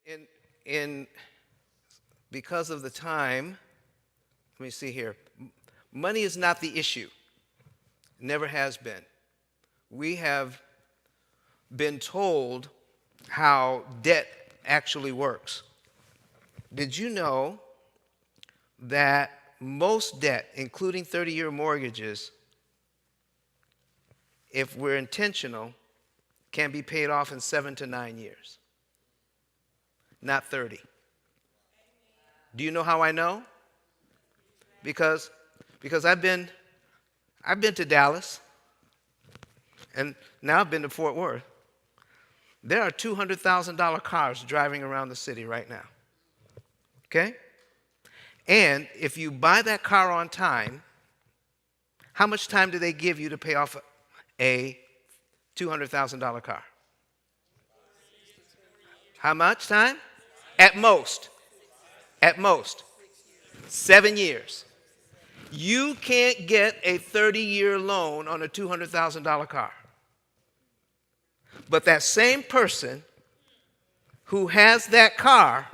In, in because of the time, let me see here. Money is not the issue. Never has been. We have been told how debt actually works. Did you know that most debt, including 30-year mortgages, if we're intentional, can be paid off in 7 to 9 years? Not 30. Do you know how I know? Because I've been to Dallas, and now I've been to Fort Worth. There are $200,000 cars driving around the city right now. Okay? And if you buy that car on time, how much time do they give you to pay off a $200,000 car? How much time? At most. At most. 7 years. You can't get a 30-year loan on a $200,000 car. But that same person who has that car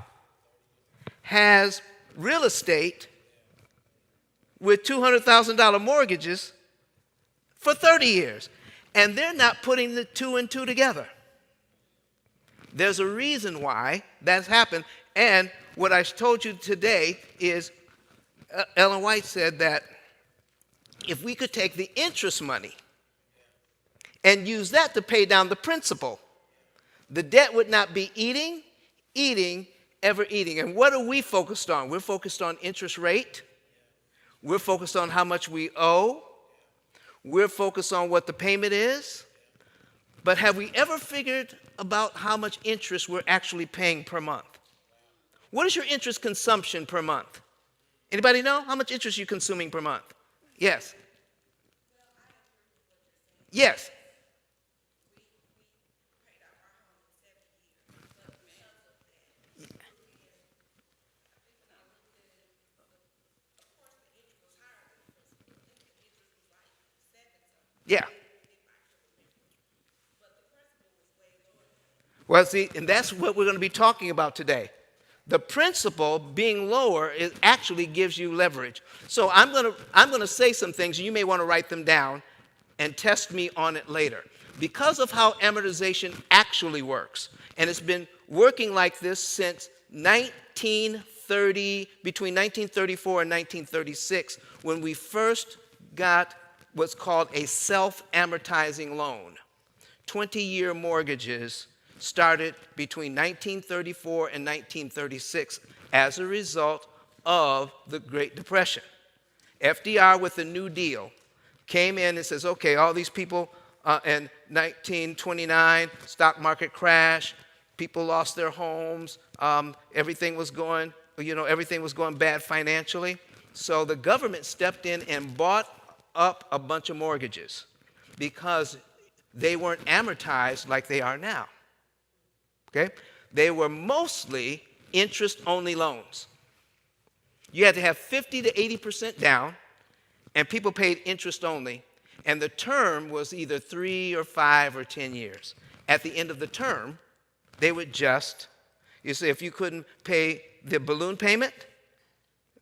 has real estate with $200,000 mortgages for 30 years. And they're not putting the two and two together. There's a reason why that's happened. And what I told you today is Ellen White said that if we could take the interest money and use that to pay down the principal, the debt would not be eating, ever eating. And what are we focused on? We're focused on interest rate. We're focused on how much we owe. We're focused on what the payment is. But have we ever figured about how much interest we're actually paying per month? What is your interest consumption per month? Anybody know how much interest you're consuming per month? Yes. Yes. Yeah. Well, see, and that's what we're going to be talking about today. The principal being lower actually gives you leverage. So I'm going to say some things, and you may want to write them down and test me on it later. Because of how amortization actually works, and it's been working like this since 1930, between 1934 and 1936, when we first got what's called a self-amortizing loan. 20-year mortgages started between 1934 and 1936 as a result of the Great Depression. FDR with the New Deal came in and says, okay, all these people in 1929, stock market crash, people lost their homes, everything was going bad financially. So the government stepped in and bought up a bunch of mortgages because they weren't amortized like they are now. Okay? They were mostly interest-only loans. You had to have 50 to 80% down, and people paid interest only, and the term was either 3 or 5 or 10 years. At the end of the term, they would just, you see, if you couldn't pay the balloon payment,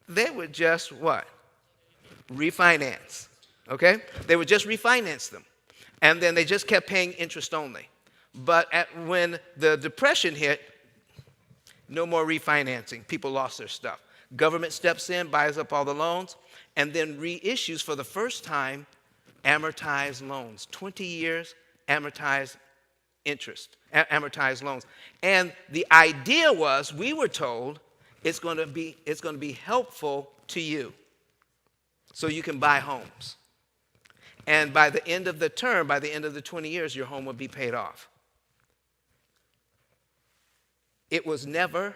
they would just what? Refinance. Okay? They would just refinance them. And then they just kept paying interest only. But when the Depression hit, no more refinancing. People lost their stuff. Government steps in, buys up all the loans, and then reissues for the first time amortized loans. 20 years amortized interest, amortized loans. And the idea was, we were told, it's going to be helpful to you so you can buy homes. And by the end of the term, by the end of the 20 years, your home would be paid off. It was never,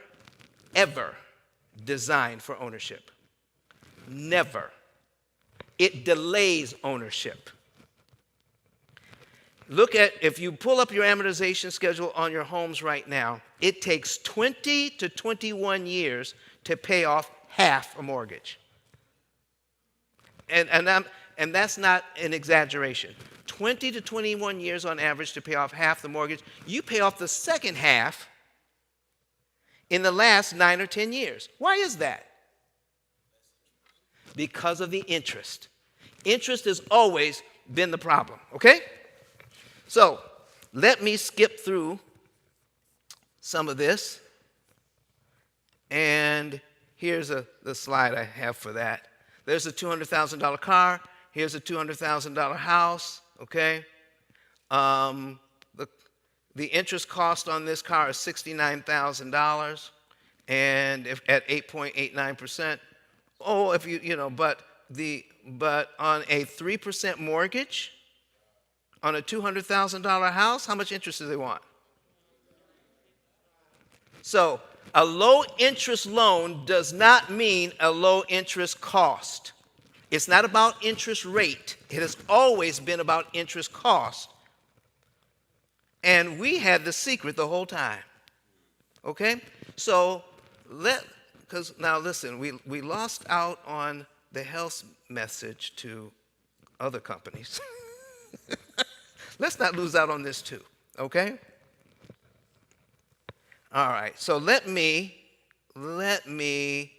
ever designed for ownership. Never. It delays ownership. Look at, if you pull up your amortization schedule on your homes right now, it takes 20 to 21 years to pay off half a mortgage. And that's not an exaggeration. 20 to 21 years on average to pay off half the mortgage. You pay off the second half, in the last 9 or 10 years. Why is that? Because of the interest. Interest has always been the problem, okay? So let me skip through some of this. And here's the slide I have for that. There's a $200,000 car. Here's a $200,000 house, okay? The interest cost on this car is $69,000, and if at 8.89%. Oh, if but on a 3% mortgage, on a $200,000 house, how much interest do they want? So a low interest loan does not mean a low interest cost. It's not about interest rate. It has always been about interest cost. And we had the secret the whole time. Okay? So because now listen, we lost out on the health message to other companies. Let's not lose out on this too, okay? All right, so let me,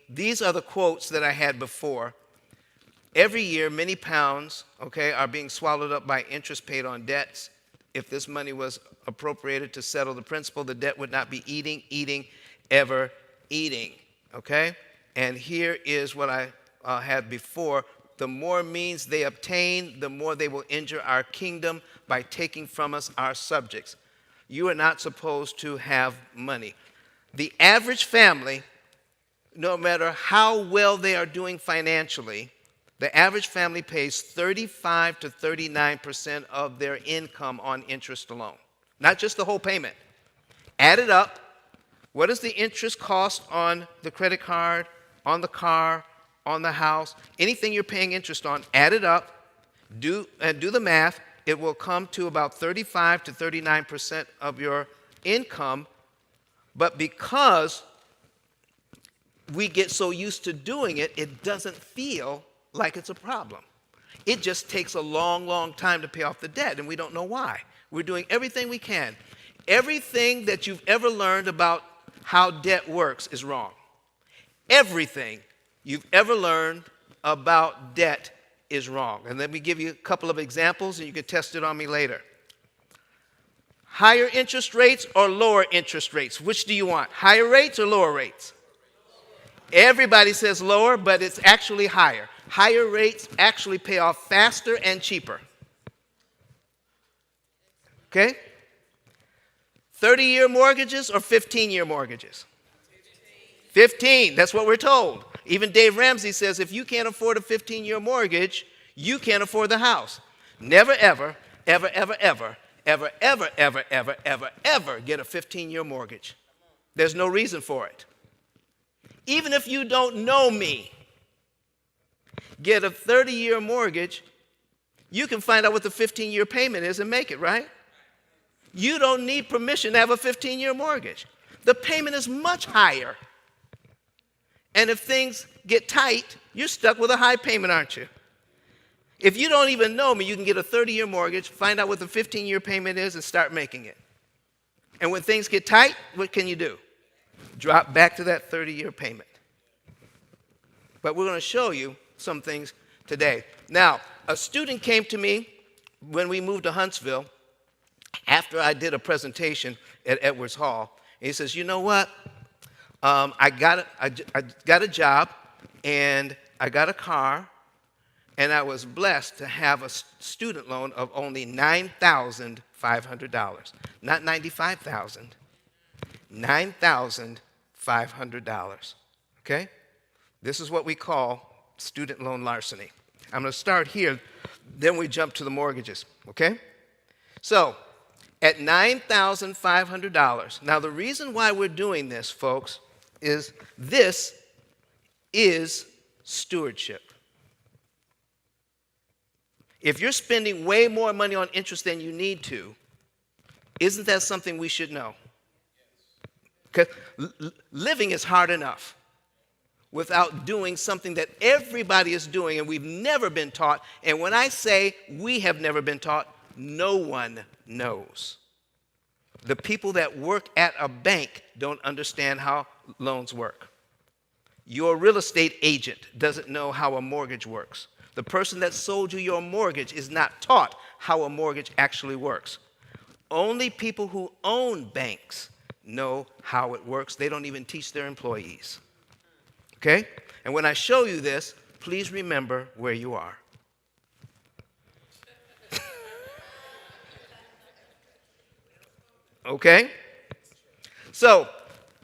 these are the quotes that I had before. Every year, many pounds, okay, are being swallowed up by interest paid on debts. If this money was appropriated to settle the principal, the debt would not be eating, ever eating, okay? And here is what I had before. The more means they obtain, the more they will injure our kingdom by taking from us our subjects. You are not supposed to have money. The average family, no matter how well they are doing financially, the average family pays 35 to 39% of their income on interest alone. Not just the whole payment. Add it up. What is the interest cost on the credit card, on the car, on the house, anything you're paying interest on? Add it up, do the math. It will come to about 35 to 39% of your income. But because we get so used to doing it, it doesn't feel like it's a problem. It just takes a long, long time to pay off the debt, and we don't know why. We're doing everything we can. Everything that you've ever learned about how debt works is wrong. Everything you've ever learned about debt is wrong. And let me give you a couple of examples, and you can test it on me later. Higher interest rates or lower interest rates? Which do you want? Higher rates or lower rates? Everybody says lower, but it's actually higher. Higher rates actually pay off faster and cheaper. Okay? 30-year mortgages or 15-year mortgages? 15. That's what we're told. Even Dave Ramsey says if you can't afford a 15-year mortgage, you can't afford the house. Never, ever, ever, ever, ever, ever, ever, ever, ever, ever, ever get a 15-year mortgage. There's no reason for it. Even if you don't know me, get a 30-year mortgage, you can find out what the 15-year payment is and make it, right? You don't need permission to have a 15-year mortgage. The payment is much higher. And if things get tight, you're stuck with a high payment, aren't you? If you don't even know me, you can get a 30-year mortgage, find out what the 15-year payment is, and start making it. And when things get tight, what can you do? Drop back to that 30-year payment. But we're going to show you some things today. Now, a student came to me when we moved to Huntsville after I did a presentation at Edwards Hall. And he says, you know what? I got a job, and I got a car, and I was blessed to have a student loan of only $9,500. Not $95,000. $9,500. Okay? This is what we call student loan larceny. I'm going to start here, then we jump to the mortgages. Okay? So, at $9,500. Now, the reason why we're doing this, folks, is this is stewardship. If you're spending way more money on interest than you need to, isn't that something we should know? Because living is hard enough without doing something that everybody is doing and we've never been taught. And when I say we have never been taught, no one knows. The people that work at a bank don't understand how loans work. Your real estate agent doesn't know how a mortgage works. The person that sold you your mortgage is not taught how a mortgage actually works. Only people who own banks know how it works. They don't even teach their employees. Okay? And when I show you this, please remember where you are. Okay? So,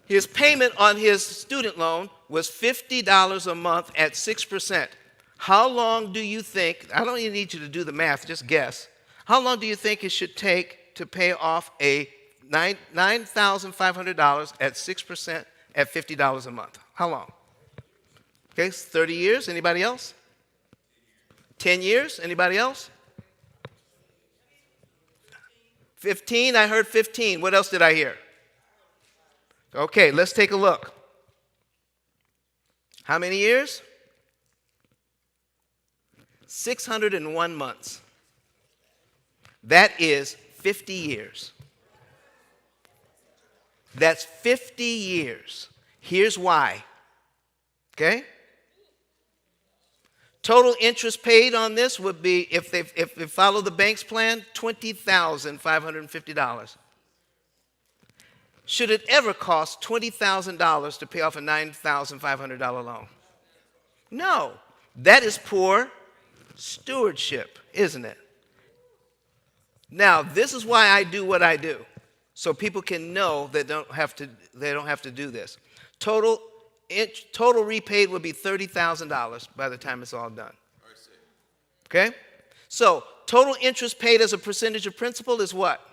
his payment on his student loan was $50 a month at 6%. How long do you think, I don't even need you to do the math, just guess. How long do you think it should take to pay off a $9,500 at 6% at $50 a month? How long? Okay, 30 years. Anybody else? 10 years. Anybody else? 15. I heard 15. What else did I hear? Okay, let's take a look. How many years? 601 months. That is 50 years. That's 50 years. Here's why. Okay? Total interest paid on this would be, if they follow the bank's plan, $20,550. Should it ever cost $20,000 to pay off a $9,500 loan? No. That is poor stewardship, isn't it? Now, this is why I do what I do, so people can know that they don't have to do this. Total repaid would be $30,000 by the time it's all done. Okay? So, total interest paid as a percentage of principal is what?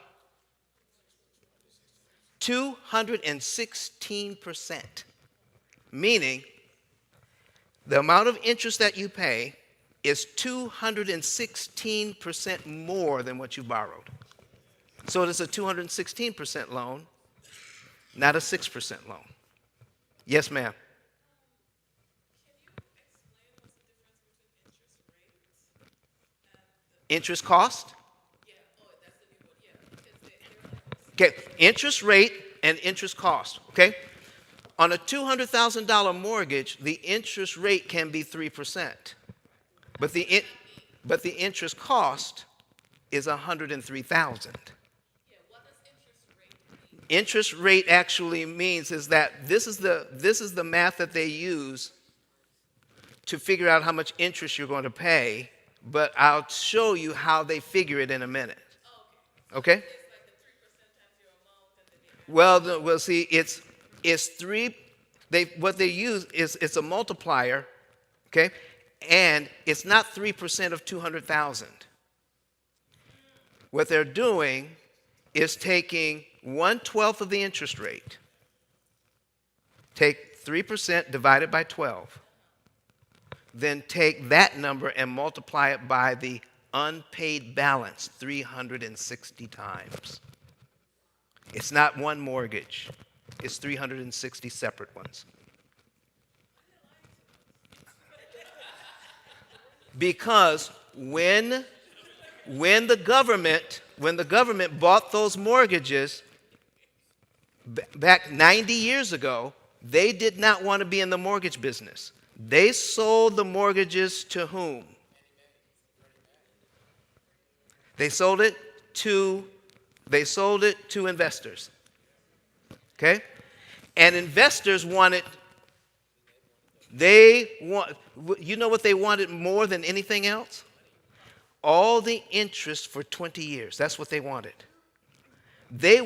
216%. Meaning, the amount of interest that you pay is 216% more than what you borrowed. So it is a 216% loan, not a 6% loan. Yes, ma'am. Interest cost? Okay, interest rate and interest cost, okay? On a $200,000 mortgage, the interest rate can be 3%. But the interest cost is $103,000. Interest rate actually means is that this is the math that they use to figure out how much interest you're going to pay, but I'll show you how they figure it in a minute. Okay? Well, see, it's three. What they use is it's a multiplier, okay, and it's not 3% of 200,000. What they're doing is taking 1/12 of the interest rate. Take 3% divided by 12. Then take that number and multiply it by the unpaid balance 360 times. It's not one mortgage. It's 360 separate ones. Because when the government bought those mortgages back 90 years ago, they did not want to be in the mortgage business. They sold the mortgages to whom? They sold it to investors. Okay? And investors wanted, you know what they wanted more than anything else? All the interest for 20 years. That's what they wanted. They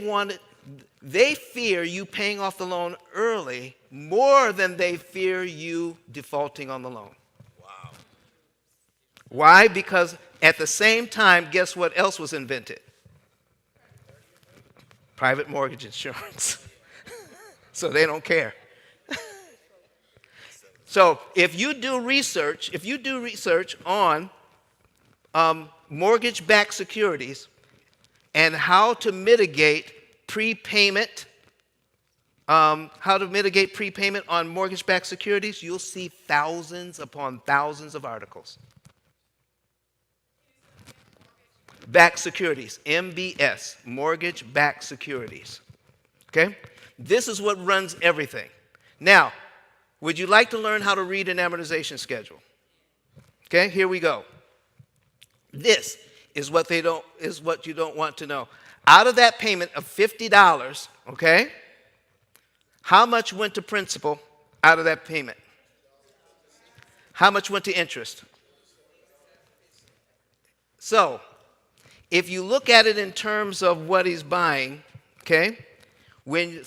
fear you paying off the loan early more than they fear you defaulting on the loan. Wow. Why? Because at the same time, guess what else was invented? Private mortgage insurance. So they don't care. So if you do research on mortgage-backed securities and how to mitigate prepayment on mortgage-backed securities, you'll see thousands upon thousands of articles. backed securities, MBS, mortgage-backed securities. Okay? This is what runs everything. Now, would you like to learn how to read an amortization schedule? Okay, here we go. This is what you don't want to know. Out of that payment of $50, okay, how much went to principal out of that payment? How much went to interest? So, if you look at it in terms of what he's buying, okay, when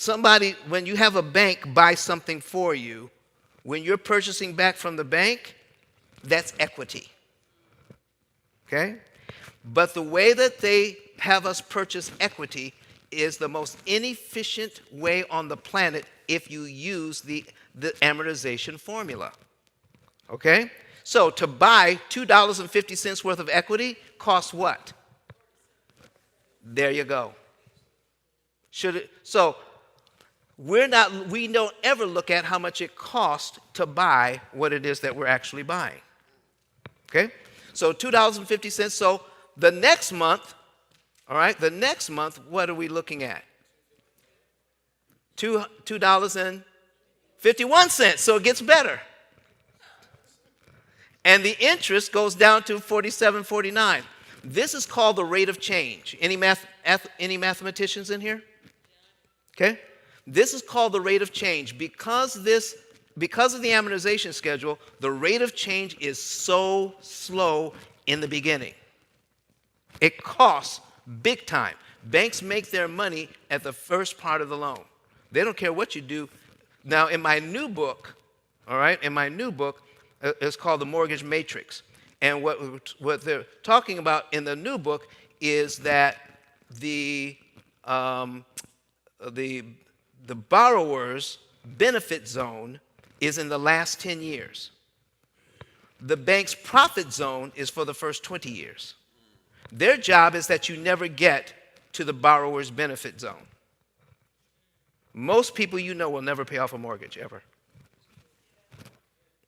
you have a bank buy something for you, when you're purchasing back from the bank, that's equity. Okay? But the way that they have us purchase equity is the most inefficient way on the planet if you use the amortization formula. Okay? So to buy $2.50 worth of equity costs what? There you go. So we don't ever look at how much it costs to buy what it is that we're actually buying. Okay? So $2.50. So the next month, all right, what are we looking at? $2.51. So it gets better. And the interest goes down to $47.49. This is called the rate of change. Any mathematicians in here? Okay? This is called the rate of change. Because of the amortization schedule, the rate of change is so slow in the beginning. It costs big time. Banks make their money at the first part of the loan. They don't care what you do. Now, in my new book, all right, it's called The Mortgage Matrix. And what they're talking about in the new book is that the borrower's benefit zone is in the last 10 years. The bank's profit zone is for the first 20 years. Their job is that you never get to the borrower's benefit zone. Most people you know will never pay off a mortgage, ever.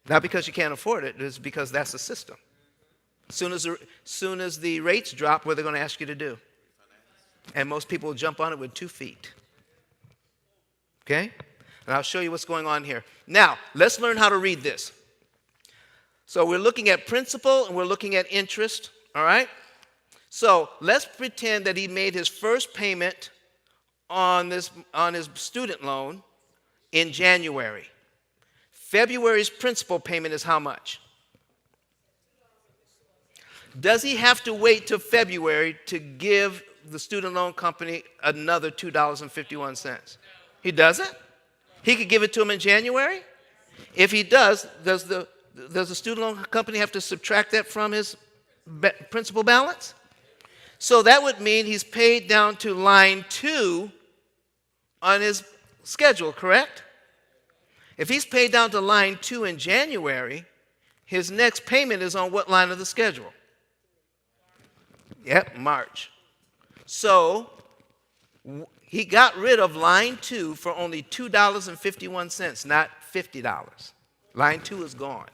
Not because you can't afford it, it's because that's the system. Soon as the rates drop, what are they going to ask you to do? And most people will jump on it with 2 feet. Okay? And I'll show you what's going on here. Now, let's learn how to read this. So we're looking at principal and we're looking at interest, all right? So let's pretend that he made his first payment on his student loan in January. February's principal payment is how much? Does he have to wait till February to give the student loan company another $2.51? He doesn't? He could give it to him in January? If he does the student loan company have to subtract that from his principal balance? So that would mean he's paid down to line 2 on his schedule, correct? If he's paid down to line 2 in January, his next payment is on what line of the schedule? Yep, March. So he got rid of line 2 for only $2.51, not $50. Line 2 is gone.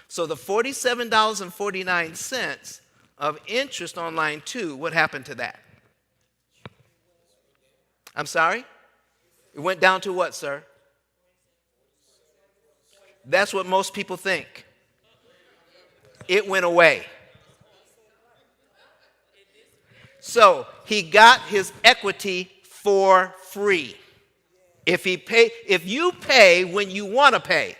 So the $47.49 of interest on line 2, what happened to that? I'm sorry? It went down to what, sir? That's what most people think. It went away. So he got his equity for free. If you pay when you want to pay,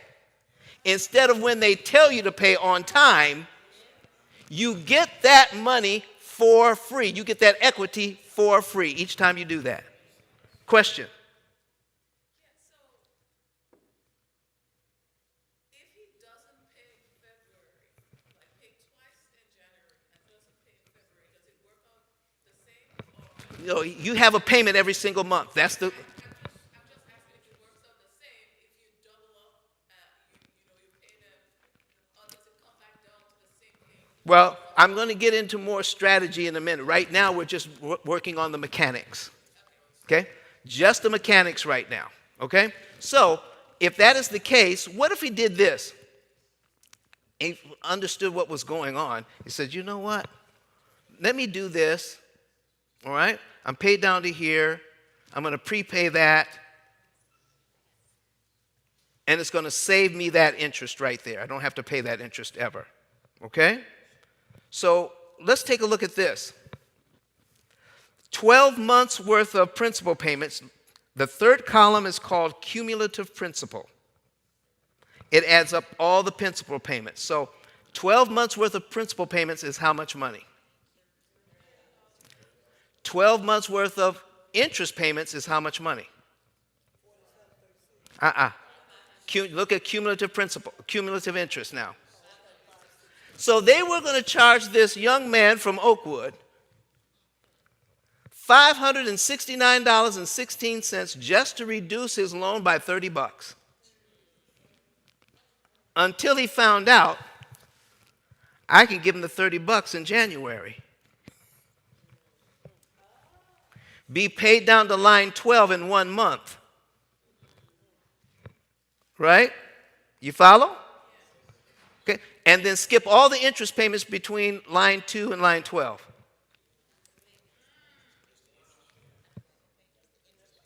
instead of when they tell you to pay on time, you get that money for free. You get that equity for free each time you do that. Question? You have a payment every single month. That's the. Well, I'm going to get into more strategy in a minute. Right now, we're just working on the mechanics. Okay? Just the mechanics right now. Okay? So, if that is the case, what if he did this? He understood what was going on. He said, you know what? let me do this, all right? I'm paid down to here. I'm going to prepay that. And it's going to save me that interest right there. I don't have to pay that interest ever, okay? So let's take a look at this. 12 months worth of principal payments. The third column is called cumulative principal. It adds up all the principal payments. So 12 months worth of principal payments is how much money? 12 months worth of interest payments is how much money? Look at cumulative principal, cumulative interest now. So they were going to charge this young man from Oakwood $569.16 just to reduce his loan by $30. Until he found out I can give him the $30 in January. Be paid down to line 12 in 1 month. Right? You follow? Okay. And then skip all the interest payments between line 2 and line 12.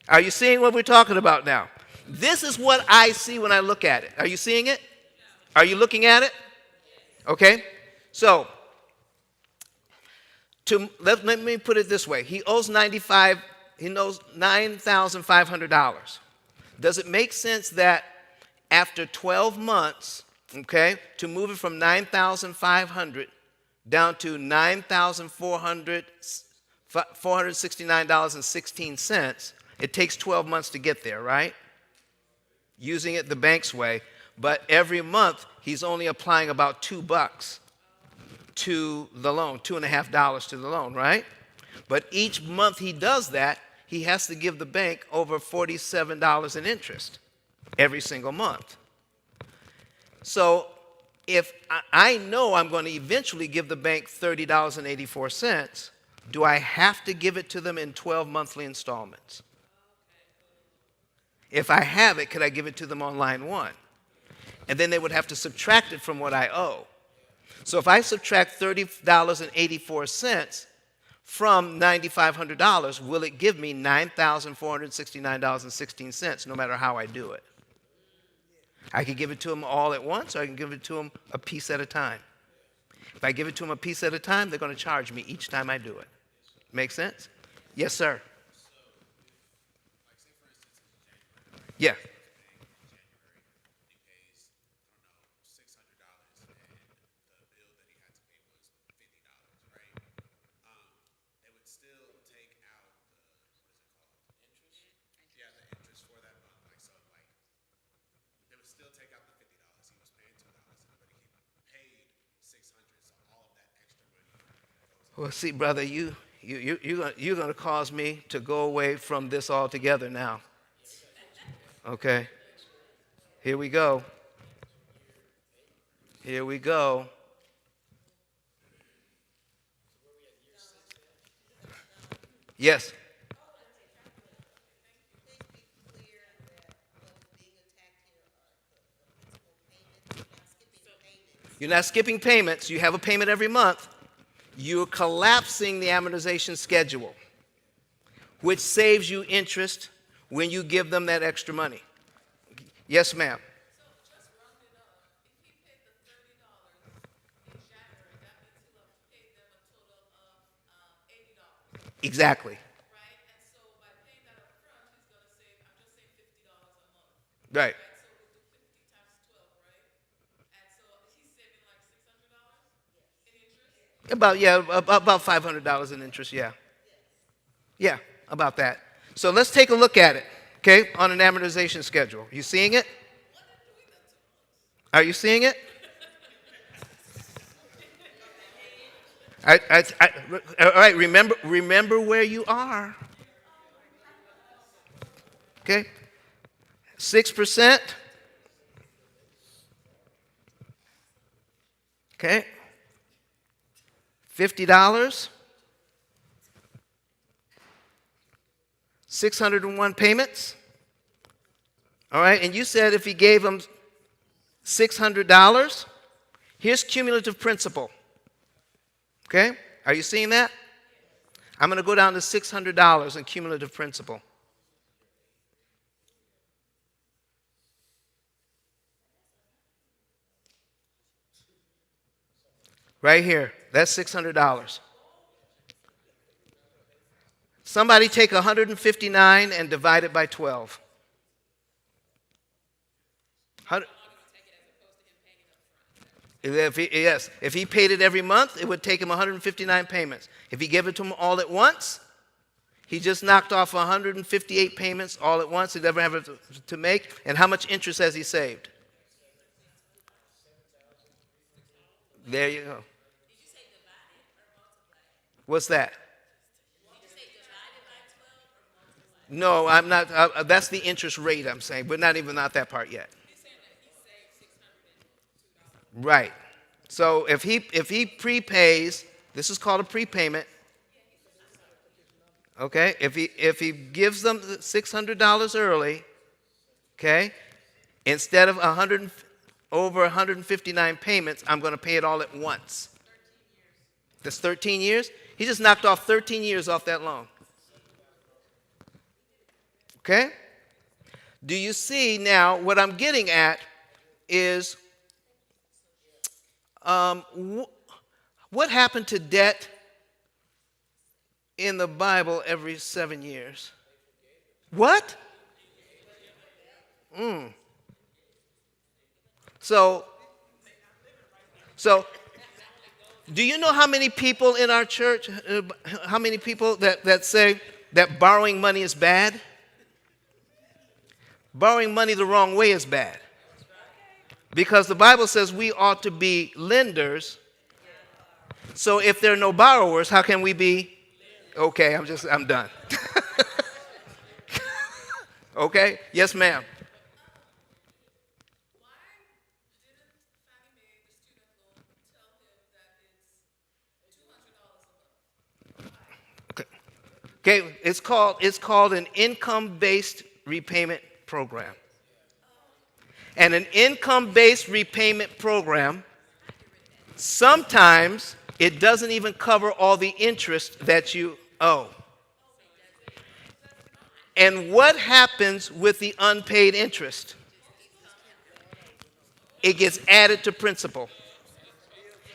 Are you seeing what we're talking about now? This is what I see when I look at it. Are you seeing it? Are you looking at it? Okay. So, let me put it this way. He owes $9,500. Does it make sense that after 12 months, okay, to move it from $9,500 down to $469.16, it takes 12 months to get there, right? Using it the bank's way. But every month, he's only applying about $2 to the loan, $2.50 to the loan, right? But each month he does that, he has to give the bank over $47 in interest every single month. So if I know I'm going to eventually give the bank $30.84, do I have to give it to them in 12 monthly installments? If I have it, could I give it to them on line 1? And then they would have to subtract it from what I owe. So if I subtract $30.84 from $9,500, will it give me $9,469.16, no matter how I do it? I could give it to them all at once, or I can give it to them a piece at a time. If I give it to them a piece at a time, they're going to charge me each time I do it. Make sense? Yes, sir. Yeah. Well, see, brother, you're going to cause me to go away from this altogether now. Okay? Here we go. Here we go. Yes. You're not skipping payments. You have a payment every month. You're collapsing the amortization schedule, which saves you interest when you give them that extra money. Yes, ma'am. So just round it up. If he paid the $30 in January, that means he'll have paid them a total of $80. Exactly. Right? And so by paying that up front, he's going to save, I'm just saying $50 a month. Right. Right? So we'll do 50 times 12, right? And so he's saving like $600 in interest? About $500 in interest, yeah. Yeah, about that. So let's take a look at it, okay, on an amortization schedule. You seeing it? Are you seeing it? All right, remember where you are. Okay? 6%. Okay? $50. 601 payments. All right, and you said if he gave them $600, here's cumulative principal. Okay? Are you seeing that? I'm going to go down to $600 in cumulative principal. Right here, that's $600. Somebody take 159 and divide it by 12. If he paid it every month, it would take him 159 payments. If he gave it to him all at once, he just knocked off 158 payments all at once. He never have it to make. And how much interest has he saved? There you go. What's that? No, I'm not. That's the interest rate I'm saying. We're not that part yet. Right. So if he prepays, this is called a prepayment. Okay. If he gives them $600 early, okay, instead of over 159 payments, I'm going to pay it all at once. That's 13 years. He just knocked off 13 years off that loan. Okay? Do you see now what I'm getting at is what happened to debt in the Bible every 7 years? What? So do you know how many people in our church, how many people that say that borrowing money is bad? Borrowing money the wrong way is bad. Because the Bible says we ought to be lenders. So if there are no borrowers, how can we be? Okay, I'm done. Okay? Yes, ma'am. Okay, it's called an income-based repayment program. And an income-based repayment program, sometimes it doesn't even cover all the interest that you owe. And what happens with the unpaid interest? It gets added to principal.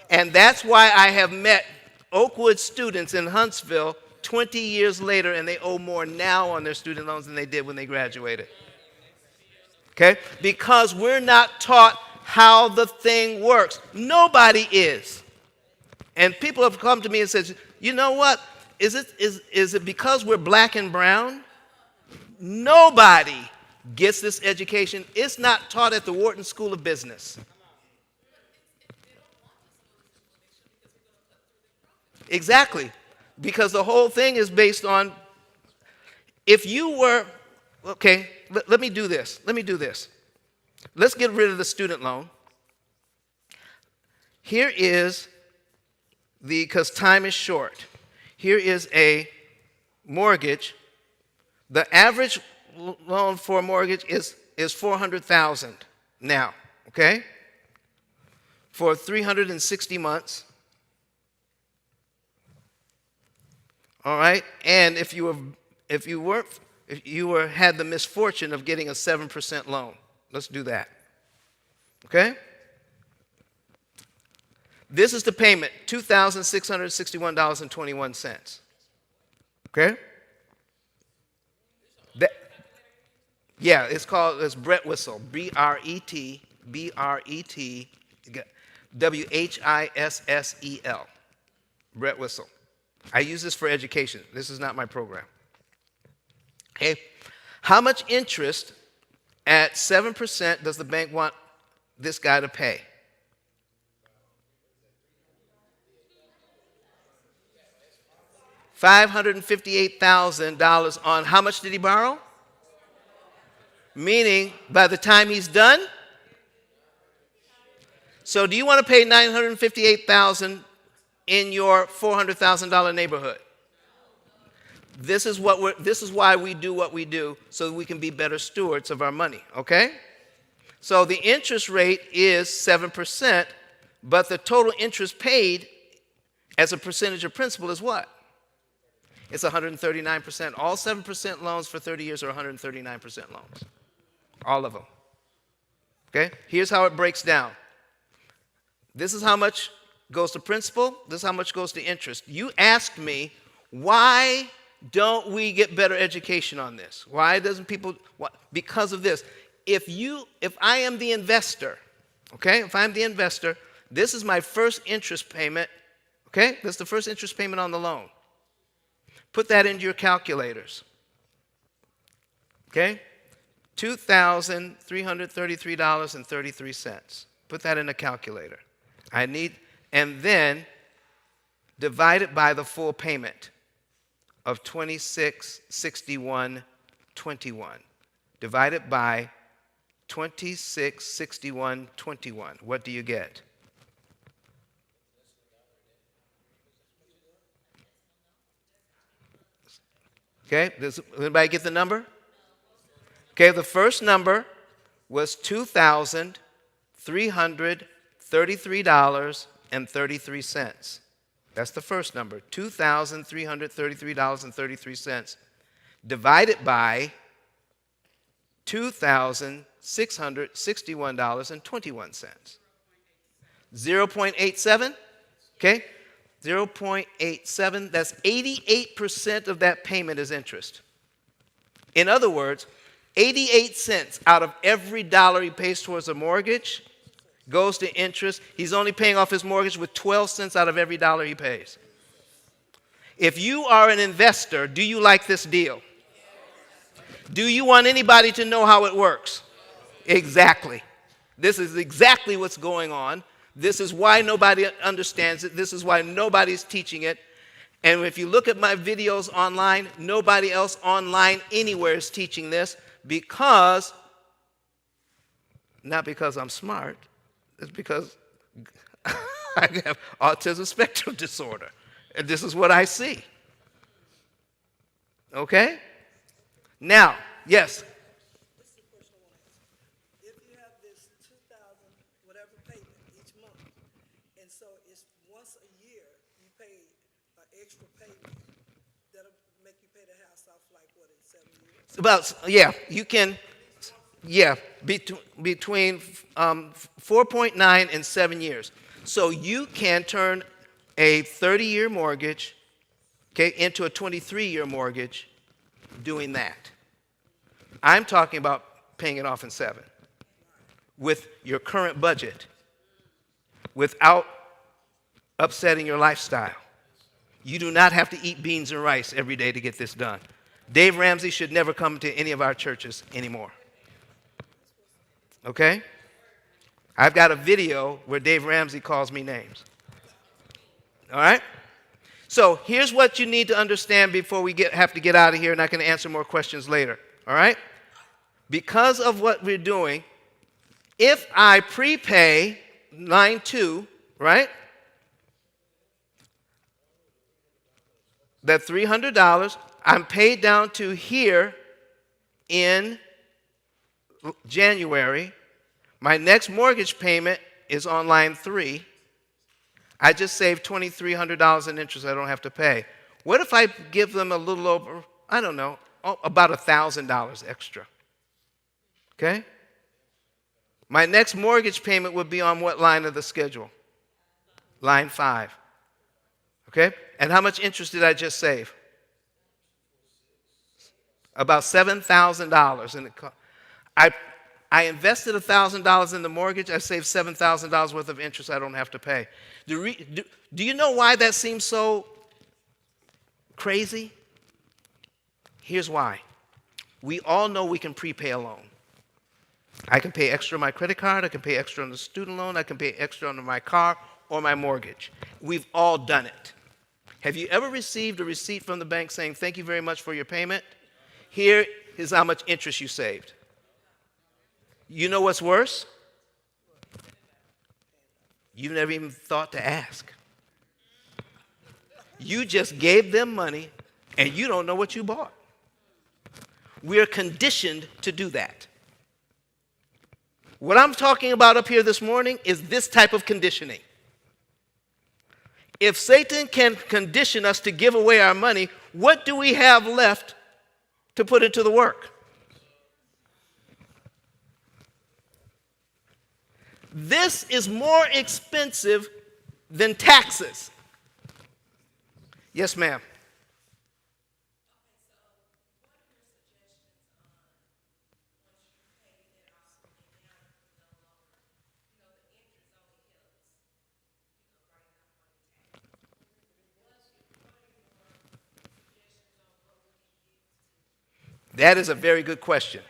And that's why I have met Oakwood students in Huntsville 20 years later, and they owe more now on their student loans than they did when they graduated. Okay? Because we're not taught how the thing works. Nobody is. And people have come to me and said, you know what? Is it because we're black and brown? Nobody gets this education. It's not taught at the Wharton School of Business. Exactly. Because the whole thing is based on, if you were, okay, let me do this. Let's get rid of the student loan. Here is because time is short. Here is a mortgage. The average loan for a mortgage is $400,000 now, okay? For 360 months. All right? And if you had the misfortune of getting a 7% loan. Let's do that. Okay? This is the payment, $2,661.21. Okay? It's Brett Whistle, B-R-E-T, W-H-I-S-S-E-L, Brett Whistle. I use this for education. This is not my program. Okay? How much interest at 7% does the bank want this guy to pay? $558,000 on how much did he borrow? Meaning, by the time he's done? So do you want to pay $958,000 in your $400,000 neighborhood? This is why we do what we do, so that we can be better stewards of our money, okay? So the interest rate is 7%, but the total interest paid as a percentage of principal is what? It's 139%. All 7% loans for 30 years are 139% loans. All of them. Okay? Here's how it breaks down. This is how much goes to principal. This is how much goes to interest. You asked me, why don't we get better education on this? Why doesn't people? Because of this. If I am the investor, okay? If I'm the investor, this is my first interest payment, okay? This is the first interest payment on the loan. Put that into your calculators. Okay? $2,333.33. Put that in a calculator. And then divide it by the full payment of $2661.21. Divide it by $2661.21. What do you get? Okay, does anybody get the number? Okay, the first number was $2,333.33. That's the first number, $2,333.33. Divided by $2,661.21. 0.87, okay? 0.87, that's 88% of that payment is interest. In other words, 88 cents out of every dollar he pays towards a mortgage goes to interest. He's only paying off his mortgage with 12 cents out of every dollar he pays. If you are an investor, do you like this deal? Do you want anybody to know how it works? Exactly. This is exactly what's going on. This is why nobody understands it. This is why nobody's teaching it. And if you look at my videos online, nobody else online anywhere is teaching this because, not because I'm smart, it's because I have autism spectrum disorder. And this is what I see. Okay? Now, yes? Extra payment that'll make you pay the house off like what in 7 years? You can, between 4.9 and 7 years. So you can turn a 30-year mortgage, okay, into a 23-year mortgage doing that. I'm talking about paying it off in 7 with your current budget without upsetting your lifestyle. You do not have to eat beans and rice every day to get this done. Dave Ramsey should never come to any of our churches anymore. Okay? I've got a video where Dave Ramsey calls me names. All right? So here's what you need to understand before we have to get out of here, and I can answer more questions later. All right? Because of what we're doing, if I prepay line 2, right? That $300, I'm paid down to here in January. My next mortgage payment is on line 3. I just saved $2,300 in interest I don't have to pay. What if I give them a little over, I don't know, about $1,000 extra? Okay? My next mortgage payment would be on what line of the schedule? Line 5. Okay? And how much interest did I just save? About $7,000. And I invested $1,000 in the mortgage. I saved $7,000 worth of interest I don't have to pay. Do you know why that seems so crazy? Here's why. We all know we can prepay a loan. I can pay extra on my credit card. I can pay extra on the student loan. I can pay extra on my car or my mortgage. We've all done it. Have you ever received a receipt from the bank saying, thank you very much for your payment? Here is how much interest you saved. You know what's worse? You've never even thought to ask. You just gave them money and you don't know what you bought. We're conditioned to do that. What I'm talking about up here this morning is this type of conditioning. if Satan can condition us to give away our money, what do we have left to put into the work? This is more expensive than taxes. Yes, ma'am. That is a very good question.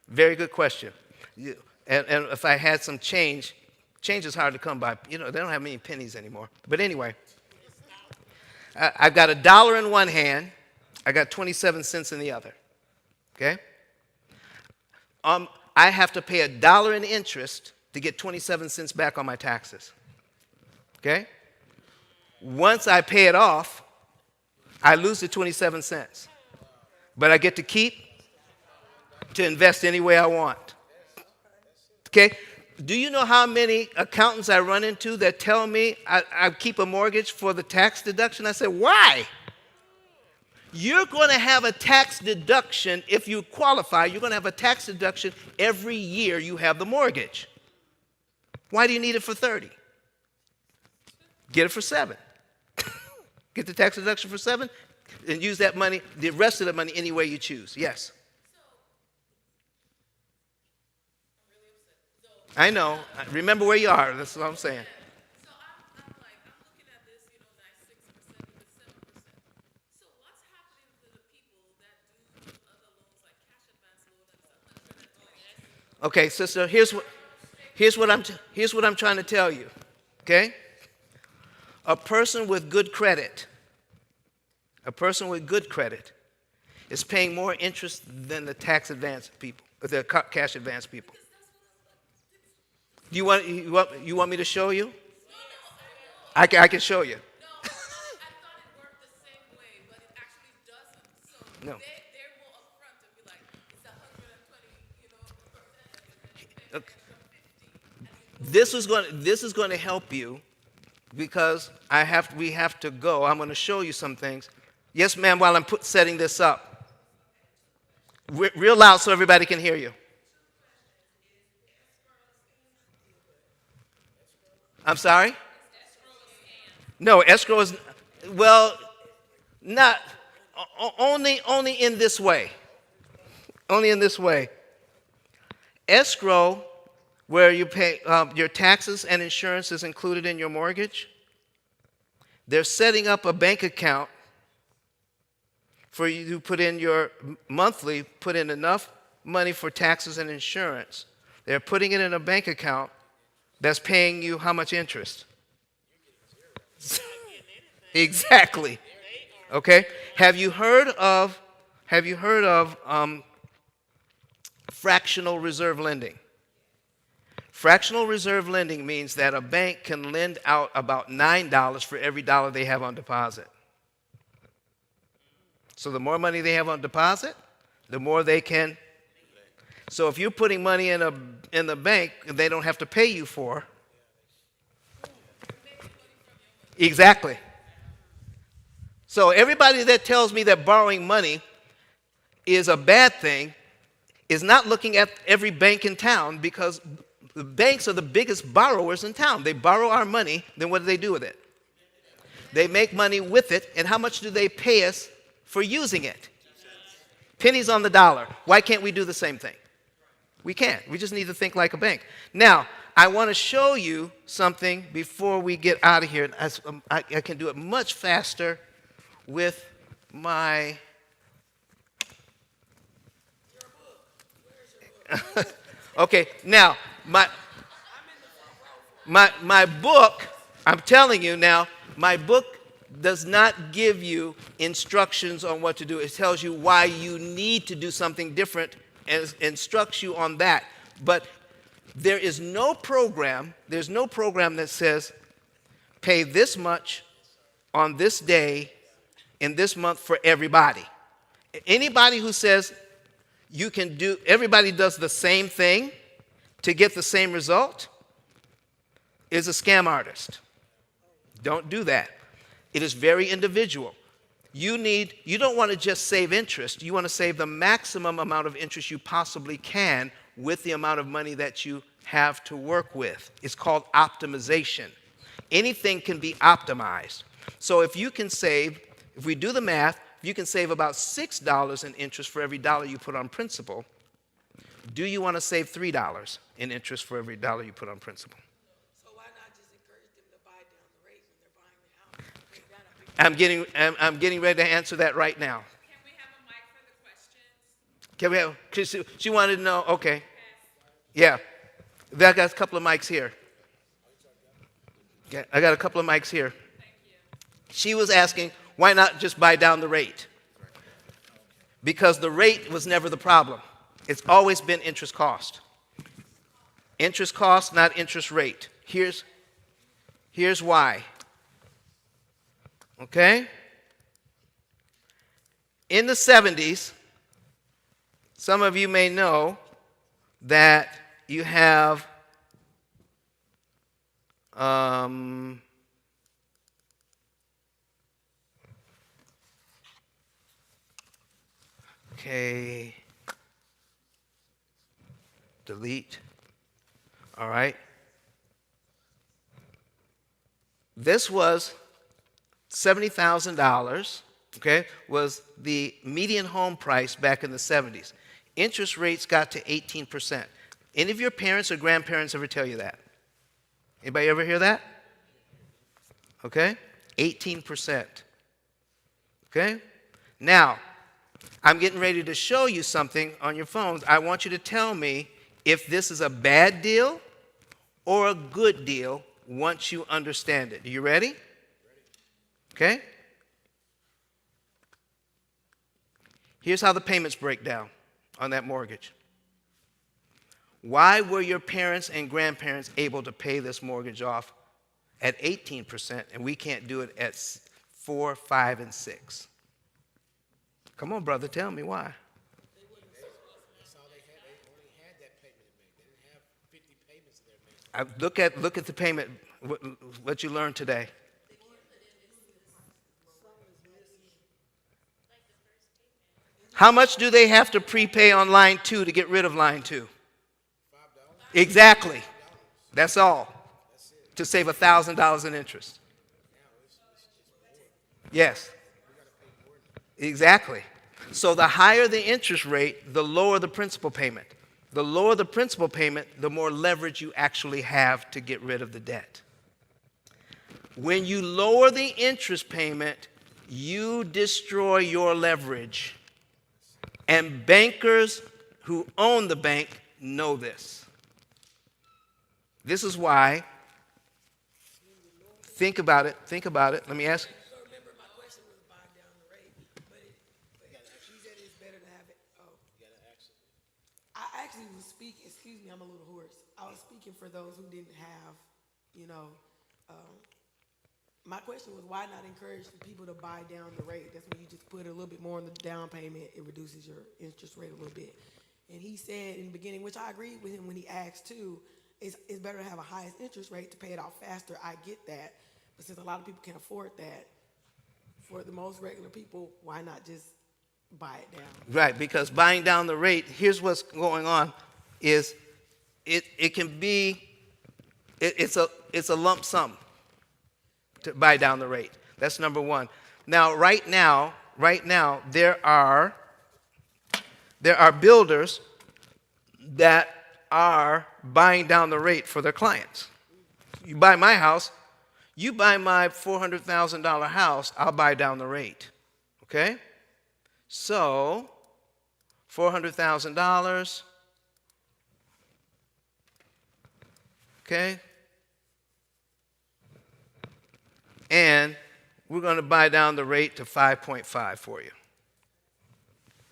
Very good question. And if I had some change is hard to come by. You know, they don't have many pennies anymore. But anyway, I've got $1 in one hand. I got 27 cents in the other. Okay? I have to pay $1 in interest to get 27 cents back on my taxes. Okay? Once I pay it off, I lose the 27 cents. But I get to keep to invest any way I want. Okay? Do you know how many accountants I run into that tell me I keep a mortgage for the tax deduction? I say, why? You're going to have a tax deduction if you qualify. You're going to have a tax deduction every year you have the mortgage. Why do you need it for 30? Get it for 7. Get the tax deduction for 7 and use that money, the rest of the money, any way you choose. Yes. I know. Remember where you are. That's what I'm saying. So I'm looking at this, nice 6%, but 7%. So what's happening to the people that do other loans like cash advance loan and 120? Okay, sister, here's what I'm trying to tell you. Okay? A person with good credit is paying more interest than the tax advance people, the cash advance people. You want me to show you? I can show you. No, I thought it worked the same way, but it actually doesn't. So No. they're more upfront and be like, it's 120, Okay. This is going to help you because we have to go. I'm going to show you some things. Yes, ma'am, while I'm setting this up. Real loud so everybody can hear you. I'm sorry? No, escrow is, well, not, only in this way. Only in this way. Escrow, where you pay your taxes and insurance is included in your mortgage, they're setting up a bank account for you to put in your monthly, put in enough money for taxes and insurance. They're putting it in a bank account that's paying you how much interest? Exactly. Okay. Have you heard of fractional reserve lending? Fractional reserve lending means that a bank can lend out about $9 for every dollar they have on deposit. So the more money they have on deposit, the more they can. So if you're putting money in the bank, they don't have to pay you for. Exactly. So everybody that tells me that borrowing money is a bad thing is not looking at every bank in town, because the banks are the biggest borrowers in town. They borrow our money, then what do they do with it? They make money with it, and how much do they pay us for using it? Pennies on the dollar. Why can't we do the same thing? We can't. We just need to think like a bank. Now, I want to show you something before we get out of here. I can do it much faster with my... Okay, now, my book, I'm telling you now, my book does not give you instructions on what to do. It tells you why you need to do something different and instructs you on that. But there's no program that says pay this much on this day in this month for everybody. Anybody who says everybody does the same thing to get the same result is a scam artist. Don't do that. It is very individual. You don't want to just save interest. You want to save the maximum amount of interest you possibly can with the amount of money that you have to work with. It's called optimization. Anything can be optimized. So if we do the math, you can save about $6 in interest for every dollar you put on principal. Do you want to save $3 in interest for every dollar you put on principal? So why not just encourage them to buy down the rate when they're buying the house? Bring down a big- I'm getting ready to answer that right now. Can we have a mic for the questions? Can we have, she wanted to know, okay. Yeah. I got a couple of mics here. Yeah, I got a couple of mics here. Thank you. She was asking, why not just buy down the rate? Because the rate was never the problem. It's always been interest cost. Interest cost, not interest rate. Here's why. Okay? In the 70s, some of you may know that you have okay, delete. All right. This was $70,000, okay, was the median home price back in the 70s. Interest rates got to 18%. Any of your parents or grandparents ever tell you that? Anybody ever hear that? Okay? 18%. Okay? Now, I'm getting ready to show you something on your phones. I want you to tell me if this is a bad deal or a good deal once you understand it. Are you ready? Okay? Here's how the payments break down on that mortgage. Why were your parents and grandparents able to pay this mortgage off at 18% and we can't do it at 4, 5, and 6? Come on, brother, tell me why. That's all they had. They only had that payment to make. They didn't have 50 payments they're making. Look at the payment, what you learned today. How much do they have to prepay on line 2 to get rid of line 2? $5. Exactly. That's all. To save $1,000 in interest. Yes. Exactly. So the higher the interest rate, the lower the principal payment. The lower the principal payment, the more leverage you actually have to get rid of the debt. When you lower the interest payment, you destroy your leverage. And bankers who own the bank know this. This is why, think about it, let me ask. So remember, my question was buy down the rate, but she said it's better to have it. Oh. I actually was speaking, excuse me, I'm a little hoarse. I was speaking for those who didn't have, my question was why not encourage the people to buy down the rate? That's when you just put a little bit more on the down payment, it reduces your interest rate a little bit. And he said in the beginning, which I agreed with him when he asked too, it's better to have a highest interest rate to pay it off faster. I get that. But since a lot of people can't afford that, for the most regular people, why not just buy it down? Right, because buying down the rate, here's what's going on, is it can be, it's a lump sum to buy down the rate. That's number one. Now, right now, there are builders that are buying down the rate for their clients. You buy my house, you buy my $400,000 house, I'll buy down the rate. Okay? So, $400,000. Okay? And we're going to buy down the rate to 5.5 for you.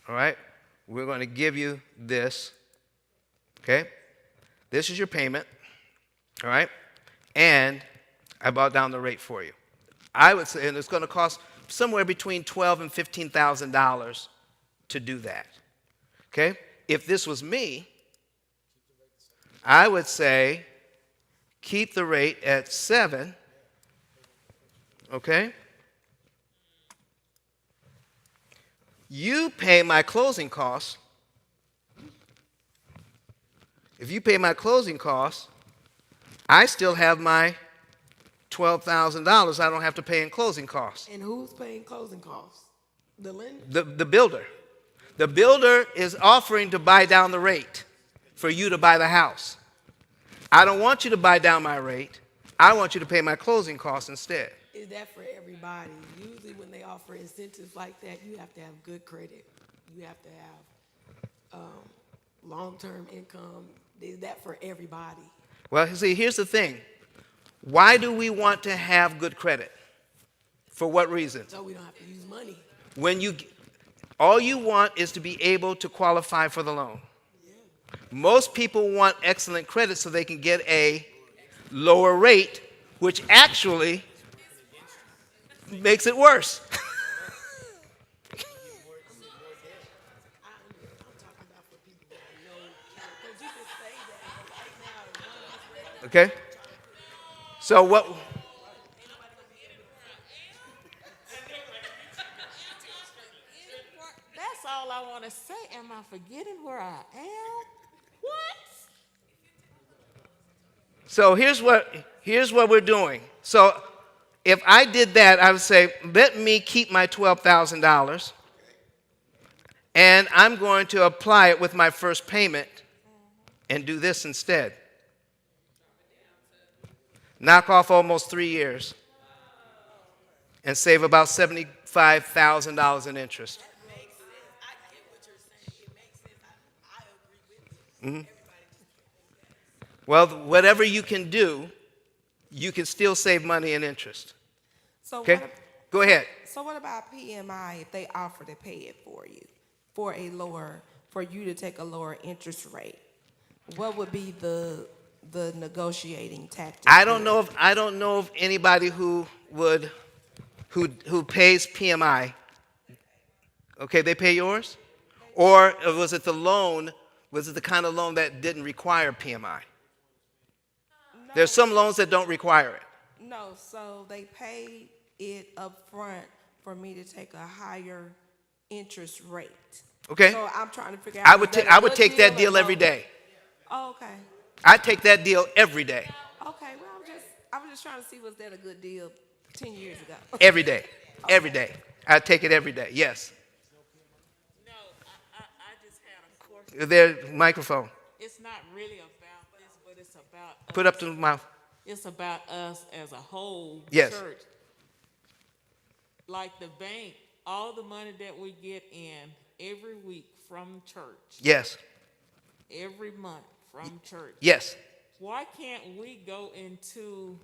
All right? We're going to give you this. Okay? This is your payment. All right? And I bought down the rate for you. I would say, and it's going to cost somewhere between $12,000 and $15,000 to do that. Okay? If this was me, I would say keep the rate at 7 Okay? You pay my closing costs. If you pay my closing costs, I still have my $12,000 I don't have to pay in closing costs. And who's paying closing costs? The lender? The builder. The builder is offering to buy down the rate for you to buy the house. I don't want you to buy down my rate. I want you to pay my closing costs instead. Is that for everybody? Usually when they offer incentives like that, you have to have good credit. You have to have long-term income. Is that for everybody? Well, see, here's the thing. Why do we want to have good credit? For what reason? So we don't have to use money. All you want is to be able to qualify for the loan. Most people want excellent credit so they can get a lower rate, which actually makes it worse. I'm talking about for people that know, because you can say that, but right now, Okay? So what? That's all I want to say. Am I forgetting where I am? What? So here's what we're doing. So if I did that, I would say, let me keep my $12,000, and I'm going to apply it with my first payment and do this instead. Knock off almost 3 years and save about $75,000 in interest. that makes sense. I get what you're saying. It makes sense. I agree with you. Everybody just Well, whatever you can do, you can still save money and interest. So Okay? Go ahead. So what about PMI if they offer to pay it for you, for you to take a lower interest rate? What would be the negotiating tactic? I don't know of anybody who pays PMI. Okay, they pay yours? Or was it the loan? Was it the kind of loan that didn't require PMI? There's some loans that don't require it. No, so they paid it up front for me to take a higher interest rate. Okay? So I'm trying to figure out. I is would that a I would good take that or deal no? every day. Oh, okay. I take that deal every day. Okay, well, I was just trying to see, was that a good deal 10 years ago? Every day. Every day. I take it every day. Yes. No, I just had a question. There, microphone. It's not really about this, but it's about Put up to the mouth. it's about us as a whole Yes. church. Like the bank, all the money that we get in every week from church, Yes. every month from church. Yes. Why can't we go into,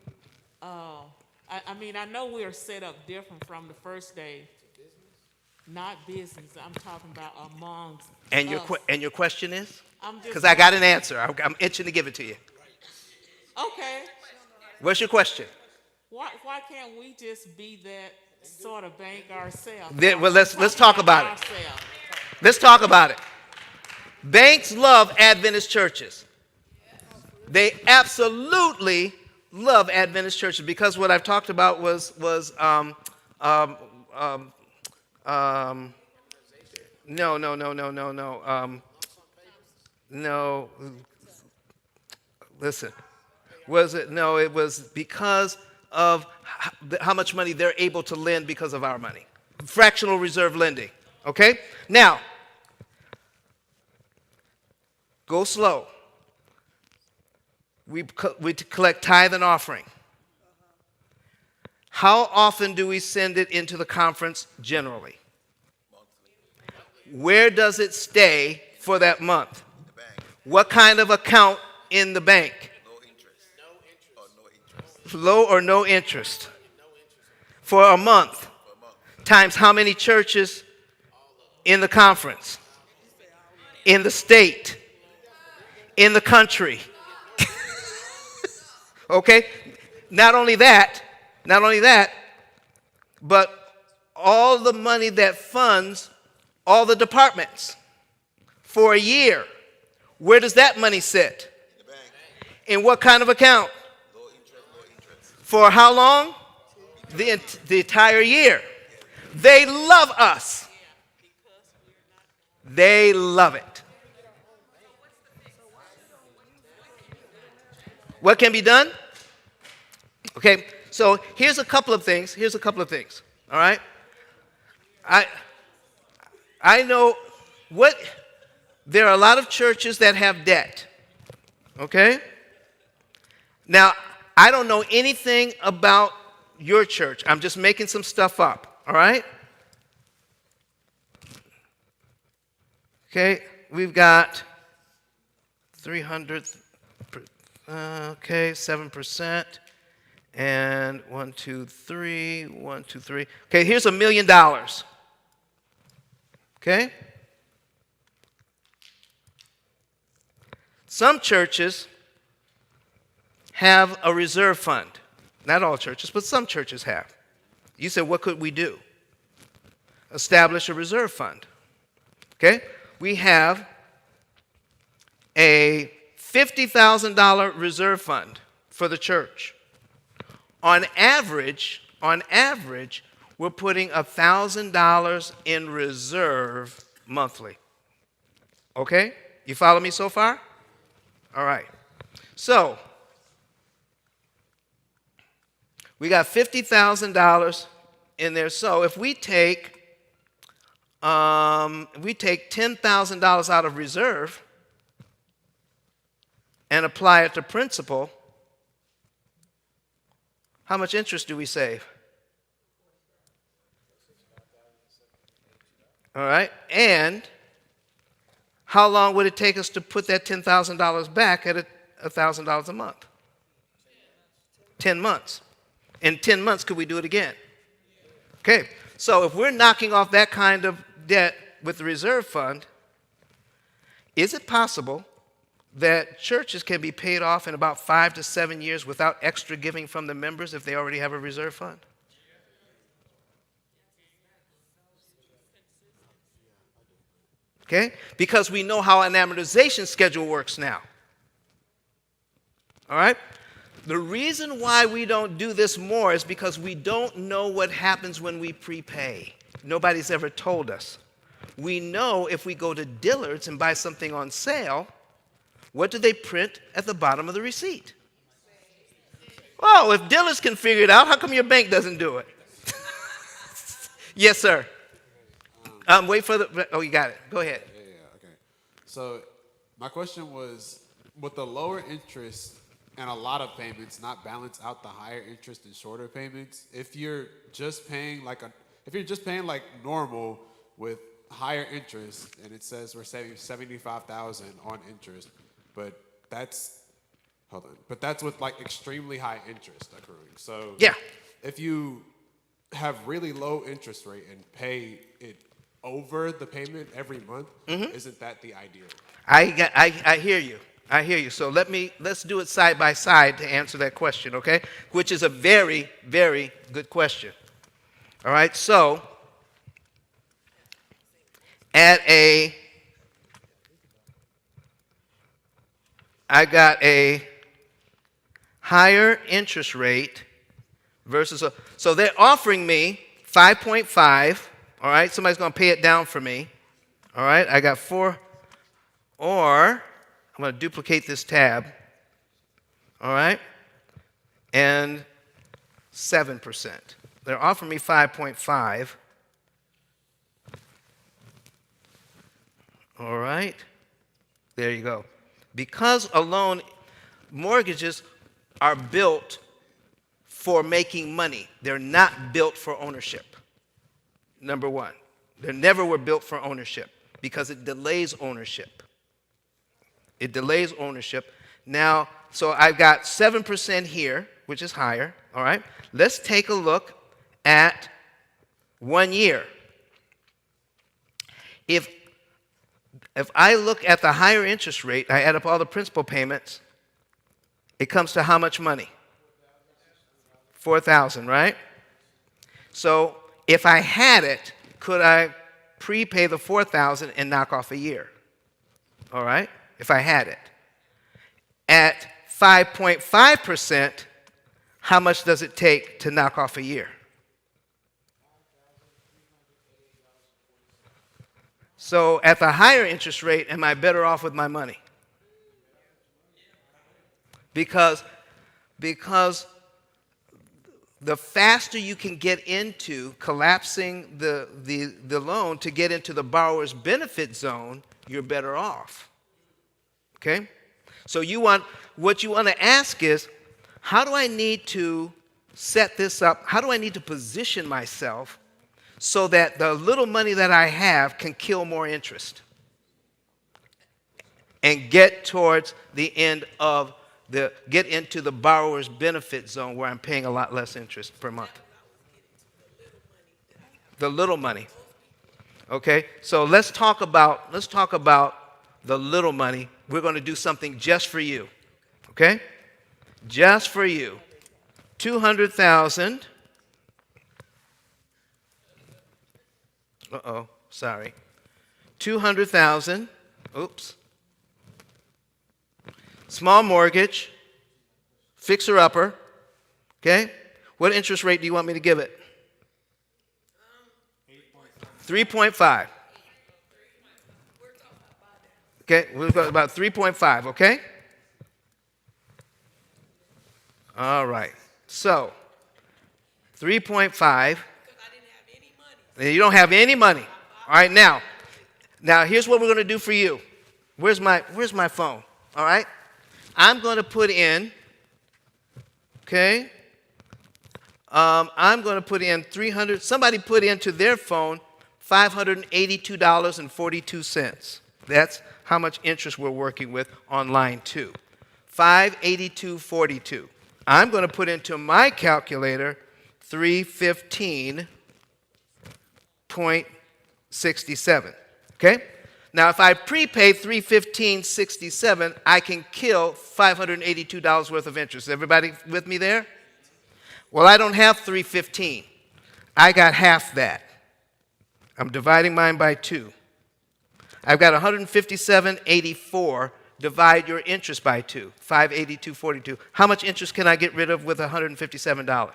I mean, I know we are set up different from the first day. Not business, I'm talking about amongst And us. your question is? I'm just. Because I got an answer. I'm itching to give it to you. Okay, What's your question? why can't we just be that sort of bank ourselves? Well, let's talk about it. Ourselves. Let's talk about it. Banks love Adventist churches. They absolutely love Adventist churches because what I've talked about was no. Listen, was it? No, it was because of how much money they're able to lend because of our money. Fractional reserve lending. Okay? Now, go slow. We collect tithe and offering. How often do we send it into the conference generally? Where does it stay for that month? What kind of account in the bank? Low or no interest. For a month. Times how many churches in the conference? In the state? In the country? Okay? Not only that, but all the money that funds all the departments for a year. Where does that money sit? In the bank. In what kind of account? Low interest, low interest. For how long? the entire year. They love us. They love it. What can be done? Okay, so here's a couple of things. All right? I know there are a lot of churches that have debt. Okay? Now, I don't know anything about your church. I'm just making some stuff up. All right? Okay, we've got 300, okay, 7%, and 1, 2, 3, 1, 2, 3. Okay, here's $1 million. Okay? Some churches have a reserve fund. Not all churches, but some churches have. You said, what could we do? Establish a reserve fund. Okay? We have a $50,000 reserve fund for the church. On average, we're putting $1,000 in reserve monthly. Okay? You follow me so far? All right. So, we got $50,000 in there. So if we take $10,000 out of reserve and apply it to principal, how much interest do we save? All right. And how long would it take us to put that $10,000 back at $1,000 a month? 10 months. In 10 months, could we do it again? Okay. So if we're knocking off that kind of debt with the reserve fund, is it possible that churches can be paid off in about 5 to 7 years without extra giving from the members if they already have a reserve fund? Okay? Because we know how an amortization schedule works now. All right? The reason why we don't do this more is because we don't know what happens when we prepay. Nobody's ever told us. We know if we go to Dillard's and buy something on sale, what do they print at the bottom of the receipt? Oh, if Dillard's can figure it out, how come your bank doesn't do it? Yes, sir. Wait for the. Oh, you got it. Go ahead. Yeah, okay. So my question was, with the lower interest and a lot of payments not balance out the higher interest and shorter payments, if you're just paying like normal with higher interest, and it says we're saving $75,000 on interest, but that's with like extremely high interest accruing. So Yeah. if you have really low interest rate and pay it over the payment every month, isn't that the ideal? I hear you. I hear you. So let's do it side by side to answer that question, okay? Which is a very, very good question. All right, so I got a higher interest rate versus so they're offering me 5.5, all right? Somebody's going to pay it down for me. All right? I got 4, or I'm going to duplicate this tab. All right? And 7%. They're offering me 5.5. All right? There you go. Because mortgages are built for making money. They're not built for ownership. Number one. They never were built for ownership because it delays ownership. It delays ownership. Now, so I've got 7% here, which is higher. All right? Let's take a look at 1 year. If I look at the higher interest rate, I add up all the principal payments, it comes to how much money? $4,000, right? So if I had it, could I prepay the $4,000 and knock off a year? All right? If I had it. At 5.5%, how much does it take to knock off a year? So at the higher interest rate, am I better off with my money? Because the faster you can get into collapsing the loan to get into the borrower's benefit zone, you're better off. Okay? So what you want to ask is, how do I need to set this up? How do I need to position myself so that the little money that I have can kill more interest and get towards the end of get into the borrower's benefit zone where I'm paying a lot less interest per month? The little money. Okay? So let's talk about the little money. We're going to do something just for you. Okay? Just for you. 200,000. Uh-oh, sorry. 200,000. Oops. Small mortgage. Fixer upper. Okay? What interest rate do you want me to give it? 3.5. Okay, we've got about 3.5, okay? All right. So, 3.5. You don't have any money. All right, now here's what we're going to do for you. Where's my phone? All right? I'm going to put in, okay? I'm going to put in 300. Somebody put into their phone $582.42. That's how much interest we're working with on line 2. $582.42. I'm going to put into my calculator 315.67. Okay? Now, if I prepay 315.67, I can kill $582 worth of interest. Is everybody with me there? Well, I don't have 315. I got half that. I'm dividing mine by 2. I've got 157.84. Divide your interest by 2. 582.42. How much interest can I get rid of with $157?